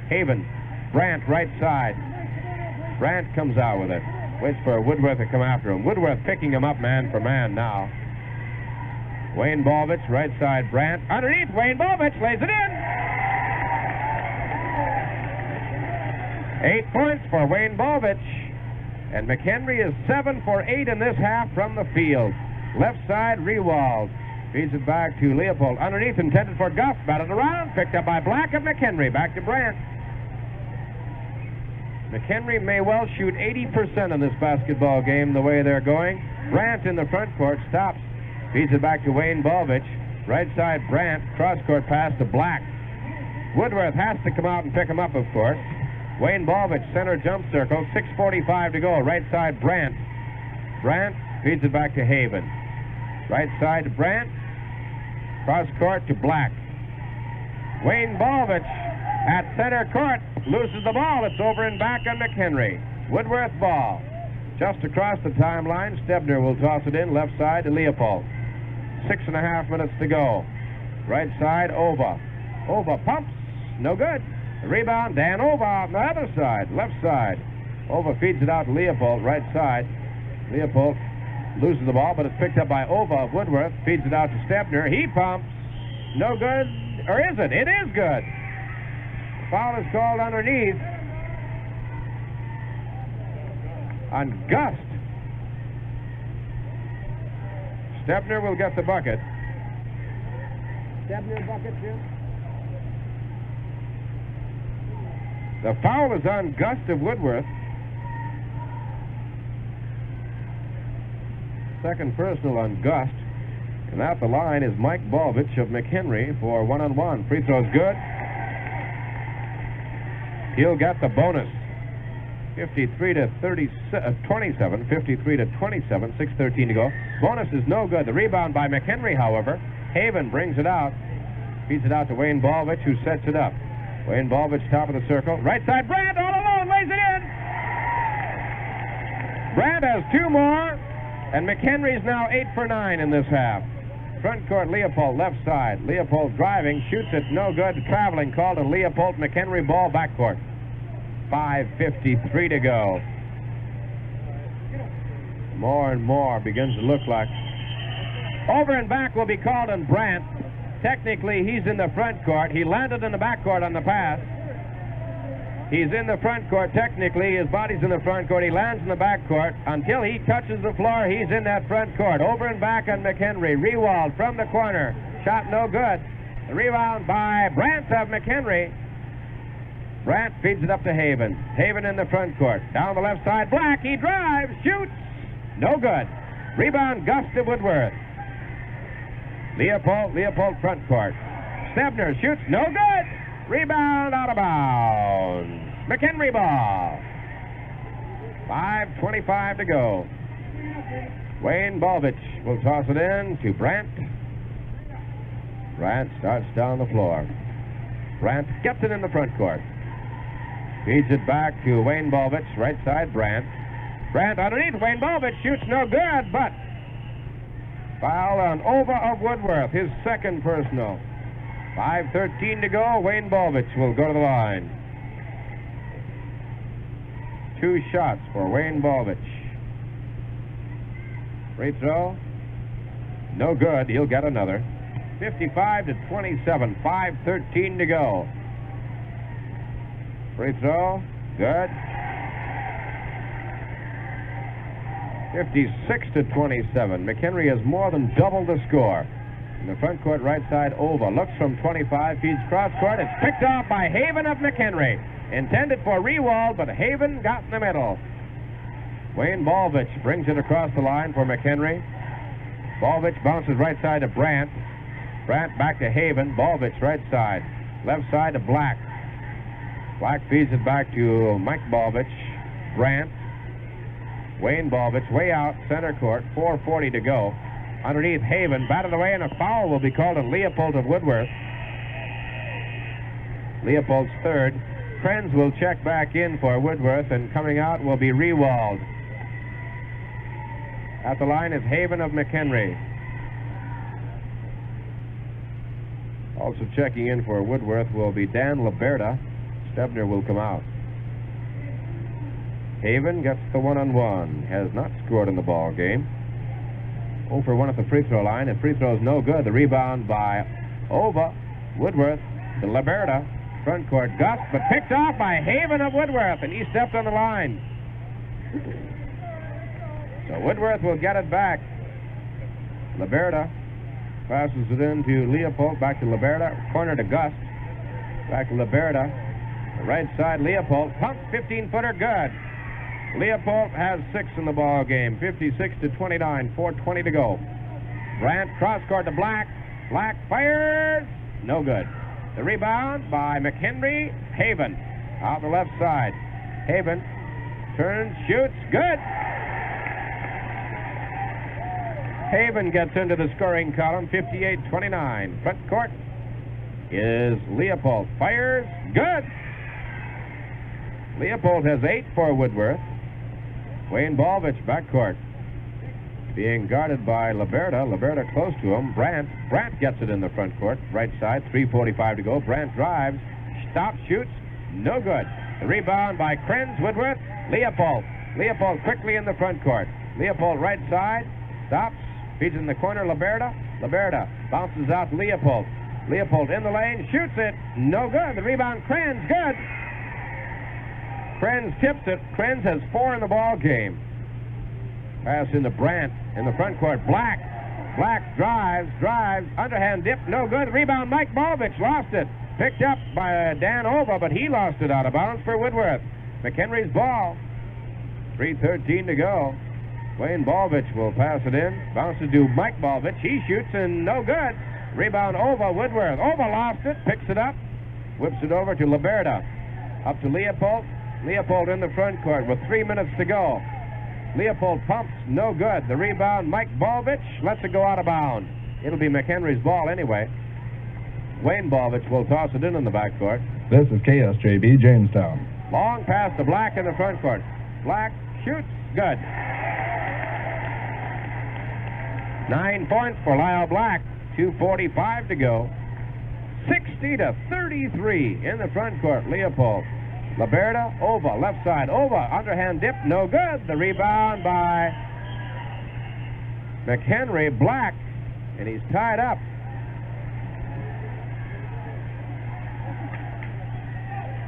Haven. Brandt, right side. Brandt comes out with it. Waits for Woodworth to come after him. Woodworth picking him up man for man now. Wayne Bolvich, right side, Brandt. Underneath, Wayne Bolvich lays it in. 8 points for Wayne Bolvich. And McHenry is 7 for 8 in this half from the field. Left side, Rewald. Feeds it back to Leopold. Underneath, intended for Guff. Batted around. Picked up by Black of McHenry. Back to Brandt. McHenry may well shoot 80% in this basketball game the way they're going. Brandt in the front court stops. Feeds it back to Wayne Bolvich. Right side, Brandt. Cross-court pass to Black. Woodworth has to come out and pick him up, of course. Wayne Bolvich, center jump circle. 6:45 to go. Right side, Brandt. Brandt feeds it back to Haven. Right side to Brandt. Cross-court to Black. Wayne Bolvich at center court. Loses the ball. It's over and back on McHenry. Woodworth ball. Just across the timeline, Stebner will toss it in. Left side to Leopold. 6.5 minutes to go. Right side, Ova. Ova pumps. No good. The rebound, Dan Ova on the other side. Left side. Ova feeds it out to Leopold. Right side. Leopold loses the ball, but it's picked up by Ova of Woodworth. Feeds it out to Stebner. He pumps. No good. Or is it? It is good. The foul is called underneath on Gust. Stebner will get the bucket. Stebner bucket, Jim? The foul is on Gust of Woodworth. Second personal on Gust. And at the line is Mike Bolvich of McHenry for one-on-one. Free throw's good. He'll get the bonus. 27, 53 to 27, 6:13 to go. Bonus is no good. The rebound by McHenry, however. Haven brings it out. Feeds it out to Wayne Bolvich, who sets it up. Wayne Bolvich, top of the circle. Right side, Brandt all alone, lays it in. Brandt has 2 more, and McHenry's now 8 for 9 in this half. Front court, Leopold, left side. Leopold driving, shoots it, no good. Traveling call to Leopold. McHenry ball, backcourt. 5:53 to go. More and more begins to look like. Over and back will be called on Brandt. Technically, he's in the front court. He landed in the back court on the pass. He's in the front court technically. His body's in the front court. He lands in the back court. Until he touches the floor, he's in that front court. Over and back on McHenry. Rewald from the corner. Shot no good. The rebound by Brandt of McHenry. Brandt feeds it up to Haven. Haven in the front court. Down the left side. Black. He drives. Shoots. No good. Rebound Gus to Woodworth. Leopold front court. Stebner shoots. No good. Rebound out of bounds. McHenry ball. 5:25 to go. Wayne Balvich will toss it in to Brandt. Brandt starts down the floor. Brandt gets it in the front court. Feeds it back to Wayne Balvich, right side Brandt. Brandt underneath. Wayne Balvich shoots no good, but foul on Ova of Woodworth, his second personal. 5:13 to go. Wayne Balvich will go to the line. 2 shots for Wayne Balvich. Free throw. No good. He'll get another. 55-27. 5:13 to go. Free throw. Good. 56-27. McHenry has more than doubled the score. In the front court, right side, Ova. Looks from 25, feeds cross court. It's picked off by Haven of McHenry. Intended for Rewald, but Haven got in the middle. Wayne Balvich brings it across the line for McHenry. Balvich bounces right side to Brandt. Brandt back to Haven. Balvich right side. Left side to Black. Black feeds it back to Mike Balvich. Brandt. Wayne Balvich way out, center court. 4:40 to go. Underneath Haven, batted away, and a foul will be called on Leopold of Woodworth. Leopold's third. Krenz will check back in for Woodworth, and coming out will be Rewald. At the line is Haven of McHenry. Also checking in for Woodworth will be Dan Liberta. Stebner will come out. Haven gets the one-on-one. Has not scored in the ball game. 0 for 1 at the free throw line. The free throw is no good. The rebound by Ova. Woodworth to Liberta. Front court Gus, but picked off by Haven of Woodworth, and he stepped on the line. So Woodworth will get it back. Liberta passes it in to Leopold. Back to Liberta. Corner to Gus. Back to Liberta. The right side, Leopold. Pump 15-footer, good. Leopold has 6 in the ball game. 56-29. 4:20 to go. Brandt cross court to Black. Black fires. No good. The rebound by McHenry. Haven out the left side. Haven turns, shoots, good. Haven gets into the scoring column. 58-29. Front court is Leopold. Fires, good. Leopold has 8 for Woodworth. Wayne Balvich, backcourt. Being guarded by Liberta. Liberta close to him. Brandt gets it in the front court. Right side, 3:45 to go. Brandt drives. Stops, shoots. No good. The rebound by Krenz. Woodworth. Leopold. Leopold quickly in the front court. Leopold right side. Stops. Feeds in the corner. Liberta. Liberta bounces out to Leopold. Leopold in the lane. Shoots it. No good. The rebound. Krenz. Good. Krenz tips it. Krenz has 4 in the ball game. Pass into Brandt in the front court. Black drives. Underhand dip. No good. Rebound. Mike Balvich lost it. Picked up by Dan Ova, but he lost it out of bounds for Woodworth. McHenry's ball. 3:13 to go. Wayne Balvich will pass it in. Bounces to Mike Balvich. He shoots and no good. Rebound Ova. Woodworth. Ova lost it. Picks it up. Whips it over to Liberta. Up to Leopold. Leopold in the front court with 3 minutes to go. Leopold pumps, no good. The rebound, Mike Balvich lets it go out of bounds. It'll be McHenry's ball anyway. Wayne Balvich will toss it in the backcourt. This is KSJB Jamestown. Long pass to Black in the front court. Black shoots, good. 9 points for Lyle Black. 2:45 to go. 60-33 in the front court. Leopold. Liberta, Ova, left side. Ova, underhand dip, no good. The rebound by McHenry. Black, and he's tied up.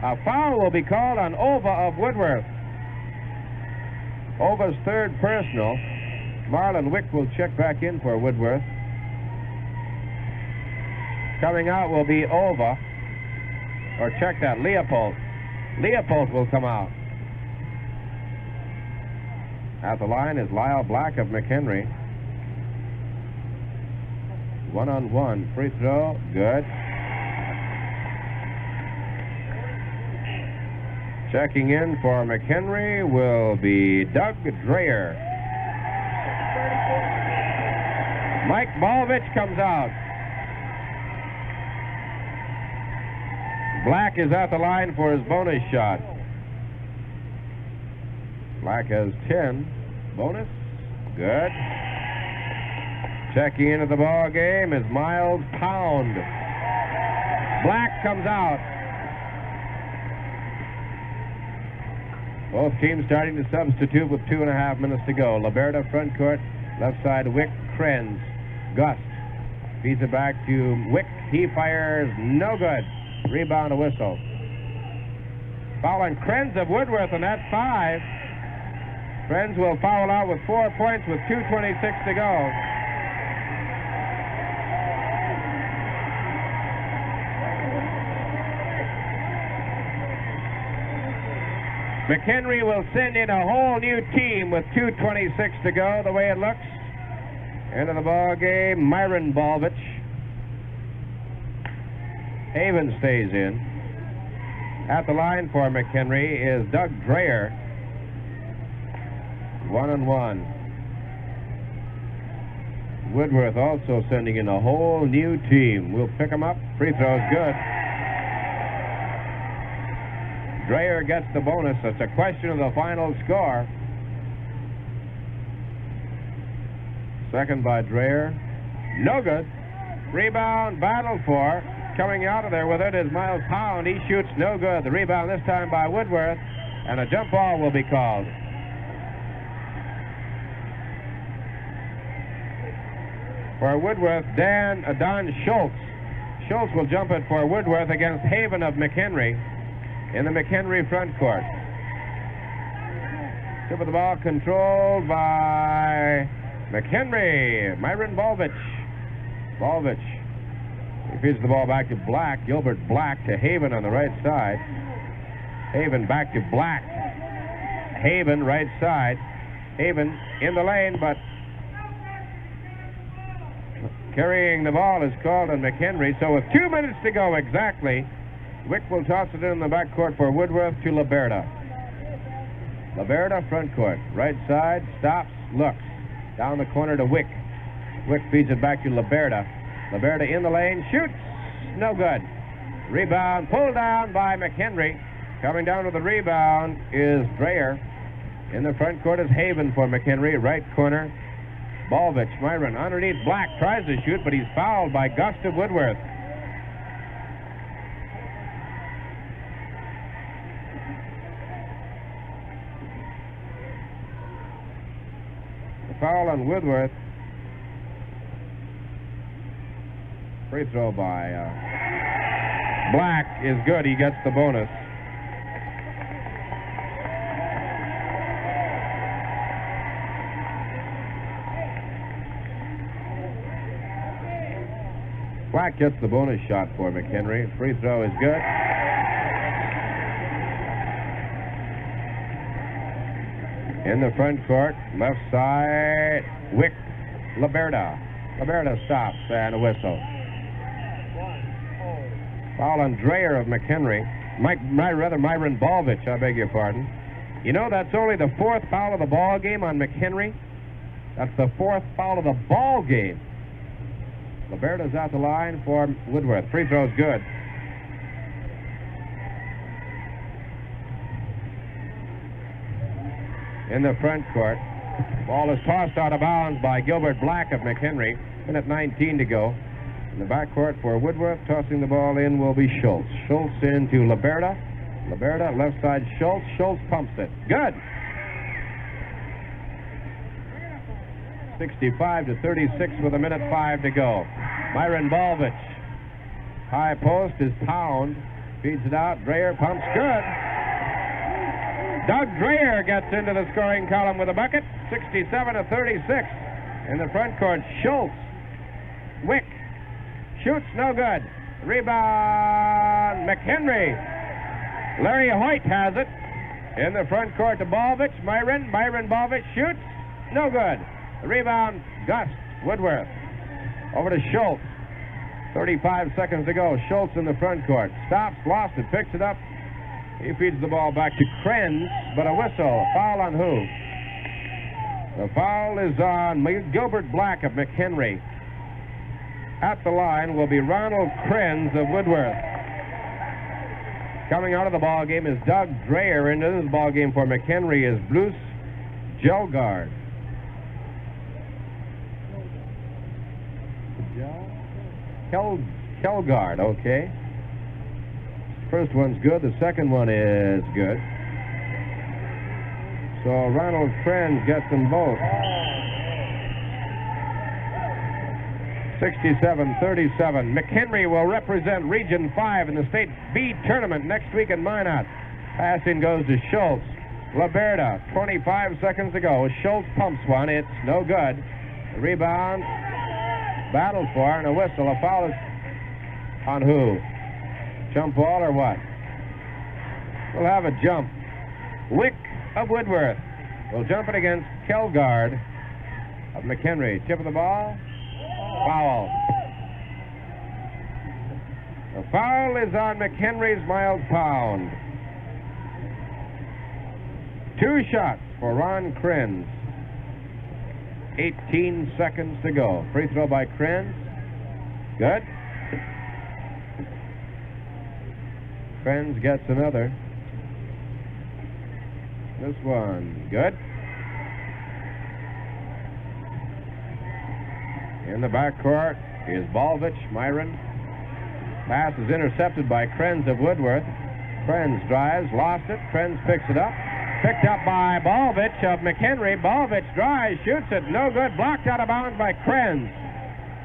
A foul will be called on Ova of Woodworth. Ova's third personal. Marlon Wick will check back in for Woodworth. Coming out will be Ova. Or check that, Leopold. Leopold will come out. At the line is Lyle Black of McHenry. 1-on-1. Free throw. Good. Checking in for McHenry will be Doug Dreyer. Mike Balvich comes out. Black is at the line for his bonus shot. Black has 10. Bonus. Good. Checking into the ball game is Miles Pound. Black comes out. Both teams starting to substitute with 2.5 minutes to go. Liberta front court, left side Wick, Krenz, Gust. Feeds it back to Wick. He fires, no good. Rebound, a whistle. Foul on Krenz of Woodworth, and that's 5. Krenz will foul out with 4 points with 2:26 to go. McHenry will send in a whole new team with 2:26 to go, the way it looks. Into the ball game, Myron Balvich. Haven stays in. At the line for McHenry is Doug Dreyer. 1-on-1. Woodworth also sending in a whole new team. We'll pick them up. Free throw's good. Dreyer gets the bonus. It's a question of the final score. Second by Dreyer. No good. Rebound, battled for. Coming out of there with it is Miles Pound. He shoots no good. The rebound this time by Woodworth. And a jump ball will be called. For Woodworth, Don Schultz. Schultz will jump it for Woodworth against Haven of McHenry in the McHenry front court. Tip of the ball controlled by McHenry. Myron Balvich. Balvich. He feeds the ball back to Black. Gilbert Black to Haven on the right side. Haven back to Black. Haven right side. Haven in the lane, but carrying the ball is called on McHenry. So with 2 minutes to go exactly, Wick will toss it in the backcourt for Woodworth to Liberta. Liberta front court. Right side, stops, looks. Down the corner to Wick. Wick feeds it back to Liberta. Liberta in the lane, shoots. No good. Rebound pulled down by McHenry. Coming down to the rebound is Dreyer. In the front court is Haven for McHenry. Right corner, Balvich. Myron underneath Black. Tries to shoot, but he's fouled by Gust of Woodworth. The foul on Woodworth. Free throw by Black is good. He gets the bonus. Black gets the bonus shot for McHenry. Free throw is good. In the front court, left side, Wick, Liberta. Liberta stops and a whistle. Foul on Dreyer of McHenry. Myron Balvich, I beg your pardon. You know, that's only the 4th foul of the ball game on McHenry. That's the 4th foul of the ball game. Liberta's out the line for Woodworth. Free throw's good. In the front court, ball is tossed out of bounds by Gilbert Black of McHenry. Minute 19 to go. In the backcourt for Woodworth, tossing the ball in will be Schultz. Schultz into Liberta. Liberta, left side Schultz. Schultz pumps it. Good. 65-36 with a minute 5 to go. Myron Balvich. High post is Pound. Feeds it out. Dreyer pumps good. Doug Dreyer gets into the scoring column with a bucket. 67-36. In the front court, Schultz. Wick. Shoots, no good. Rebound, McHenry. Larry Hoyt has it. In the front court to Balvich. Myron Balvich shoots, no good. The rebound, Gus Woodworth. Over to Schultz. 35 seconds to go. Schultz in the front court. Stops, lost it, picks it up. He feeds the ball back to Krenz, but a whistle. Foul on who? The foul is on Gilbert Black of McHenry. At the line will be Ronald Krenz of Woodworth. Coming out of the ball game is Doug Dreyer. Into this ball game for McHenry is Bruce Jelgard. Kelgard, okay. First one's good. The second one is good. So Ronald Krenz gets them both. 67-37. McHenry will represent Region 5 in the State B tournament next week in Minot. Passing goes to Schultz. Laberta, 25 seconds to go. Schultz pumps one. It's no good. The rebound, battled for, and a whistle. A foul is on who? Jump ball or what? We'll have a jump. Wick of Woodworth will jump it against Kelgard of McHenry. Tip of the ball. Foul. The foul is on McHenry's mild pound. 2 shots for Ron Krenz. 18 seconds to go. Free throw by Krenz. Good. Krenz gets another. This one, good. In the backcourt is Balvich, Myron. Pass is intercepted by Krenz of Woodworth. Krenz drives, lost it. Krenz picks it up. Picked up by Balvich of McHenry. Balvich drives, shoots it, no good. Blocked out of bounds by Krenz.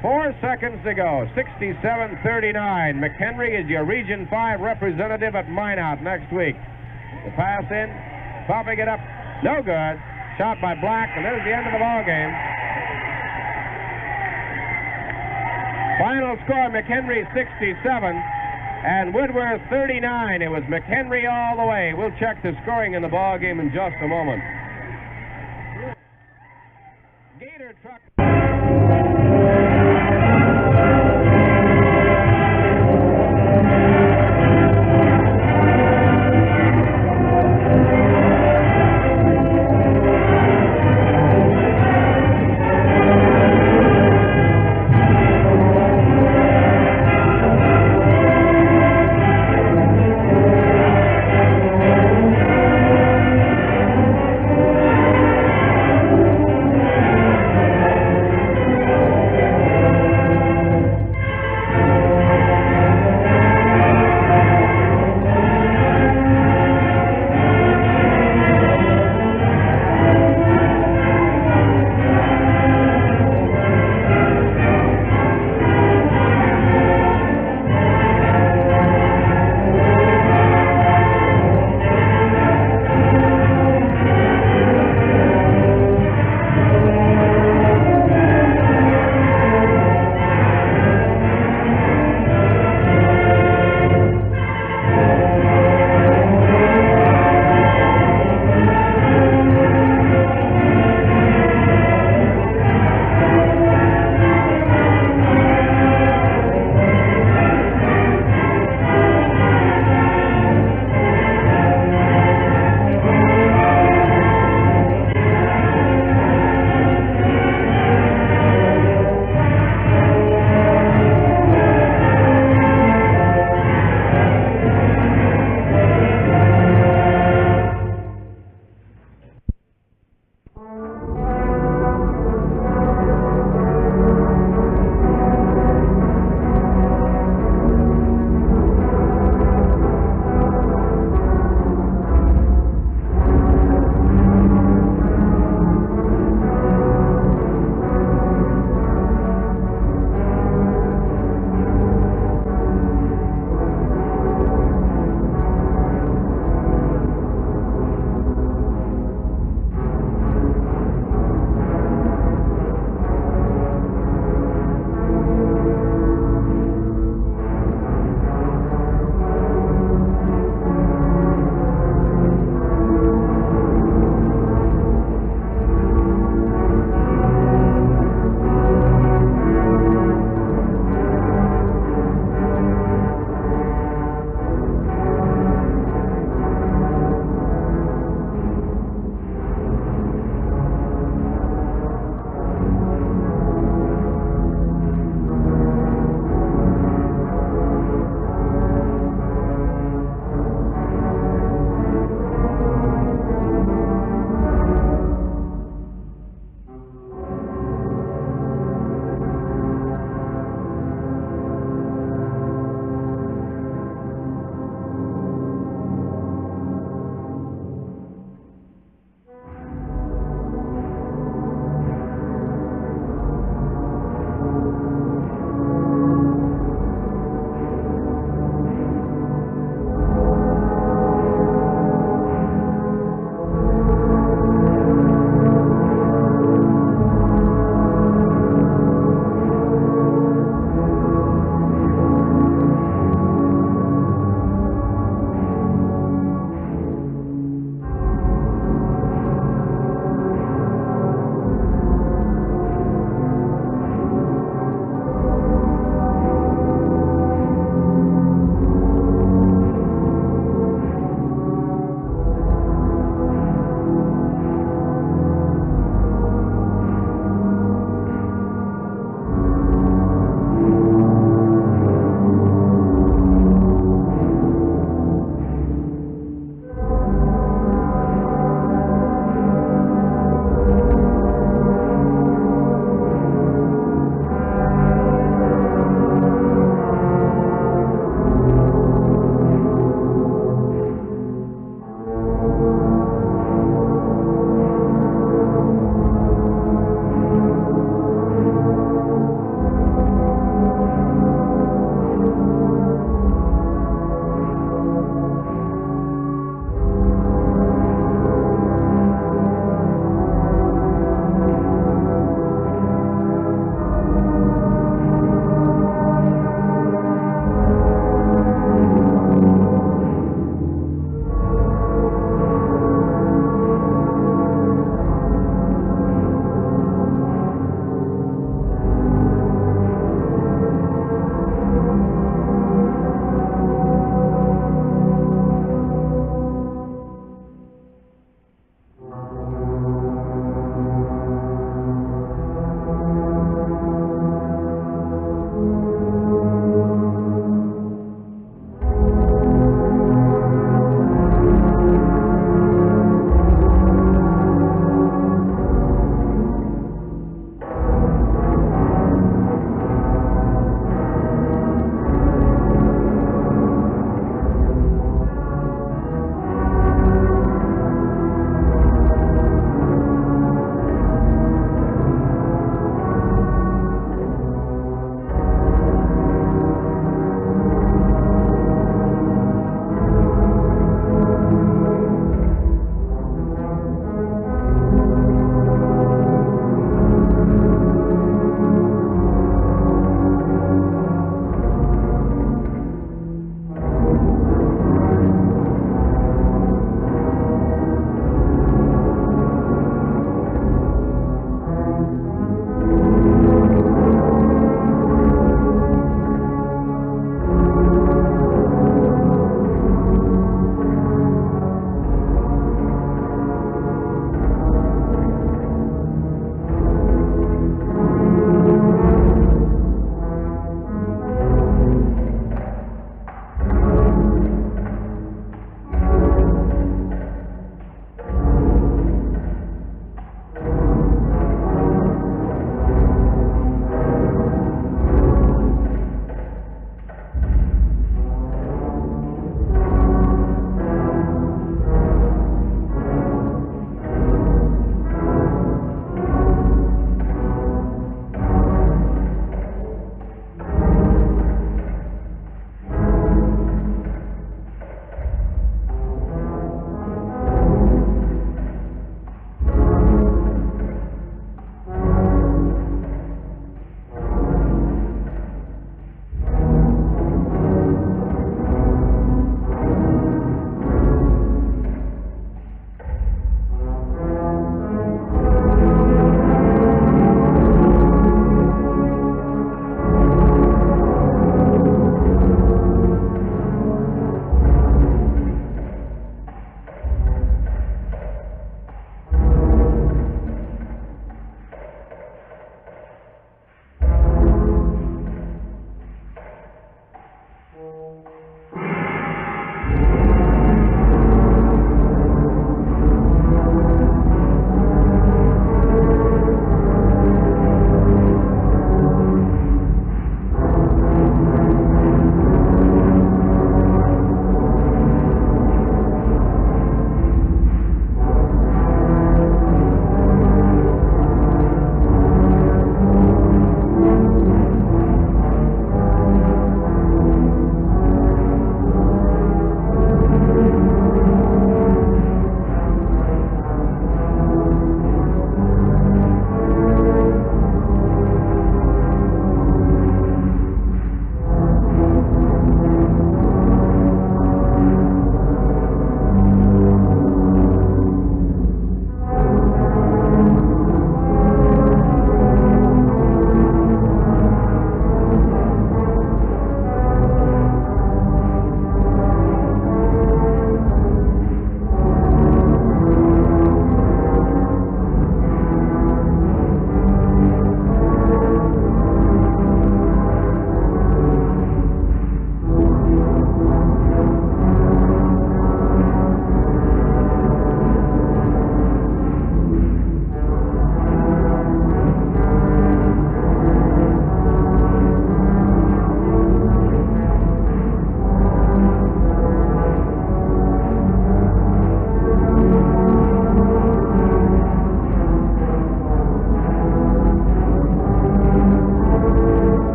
4 seconds to go. 67-39. McHenry is your Region 5 representative at Minot next week. The pass in, popping it up, no good. Shot by Black, and there's the end of the ball game. Final score, McHenry 67 and Woodworth 39. It was McHenry all the way. We'll check the scoring in the ball game in just a moment.